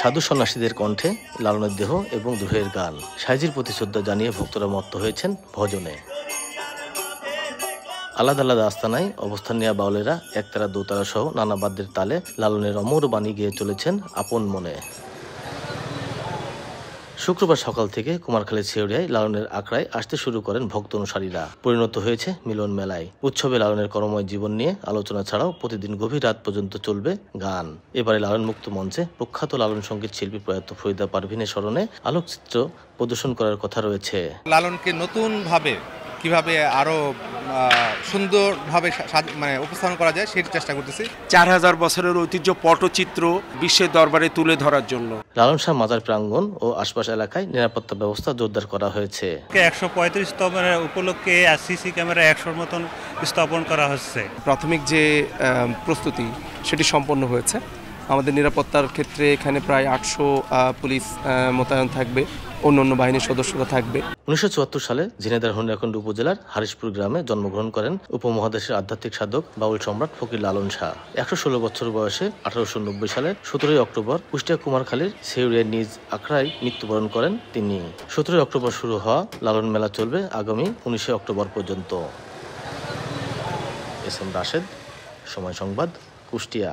সাধু সন্ন্যাসীদের কণ্ঠে লালনের দেহ এবং দোহের গান, সাইজির প্রতি শ্রদ্ধা জানিয়ে ভক্তরা মত্ত হয়েছেন ভজনে। আলাদা আলাদা আস্তানায় অবস্থান নেওয়া বাউলেরা একতারা দোতারা সহ নানা বাদ্যের তালে লালনের অমর বাণী গেয়ে চলেছেন আপন মনে। শুক্রবার সকাল থেকে কুমারখালী ছেউরিয়ায় লালনের আখড়ায় আসতে শুরু করেন ভক্ত অনুসারীরা। পরিণত হয়েছে মিলন মেলায়। উৎসবে লালনের কর্মময় জীবন নিয়ে আলোচনা ছাড়াও প্রতিদিন গভীর রাত পর্যন্ত চলবে গান। এবারে লালন মুক্ত মঞ্চে প্রখ্যাত লালন সঙ্গীত শিল্পী প্রয়াত ফরিদা পারভিনের স্মরণে আলোকচিত্র প্রদর্শন করার কথা রয়েছে। লালনকে নতুন ভাবে কিভাবে আরো সুন্দরভাবে উপস্থাপন করা যায় সেই চেষ্টা করতেছি। 4000 বছরের ঐতিহ্য পটচিত্র বিশ্বের দরবারে তুলে ধরার জন্য লালন শাহ মাজার প্রাঙ্গণ ও আশপাশ এলাকায় নিরাপত্তা ব্যবস্থা জোরদার করা হয়েছে। 135তম উপলক্ষে সিসি ক্যামেরা 100-র মতন স্থাপন করা হচ্ছে। প্রাথমিক যে প্রস্তুতি সেটি সম্পন্ন হয়েছে। আমাদের নিরাপত্তার ক্ষেত্রে এখানে প্রায় 800 পুলিশ মোতায়েন থাকবে, অন্যান্য বাহিনীর সদস্যরা থাকবে। 1974 সালে ঝিনাইদহ হরিণাকুণ্ডু উপজেলার হারিশপুর গ্রামে জন্মগ্রহণ করেন উপমহাদেশের আধ্যাত্মিক সাধক বাউল সম্রাট ফকির লালন শাহ। 116 বছর বয়সে 1890 সালের 17 অক্টোবর কুষ্টিয়া কুমারখালীর ছেউরিয়ার নিজ আখড়ায় মৃত্যুবরণ করেন তিনি। 17 অক্টোবর শুরু হওয়া লালন মেলা চলবে আগামী 19 অক্টোবর পর্যন্ত। এস এম রাশেদ, সময় সংবাদ, কুষ্টিয়া।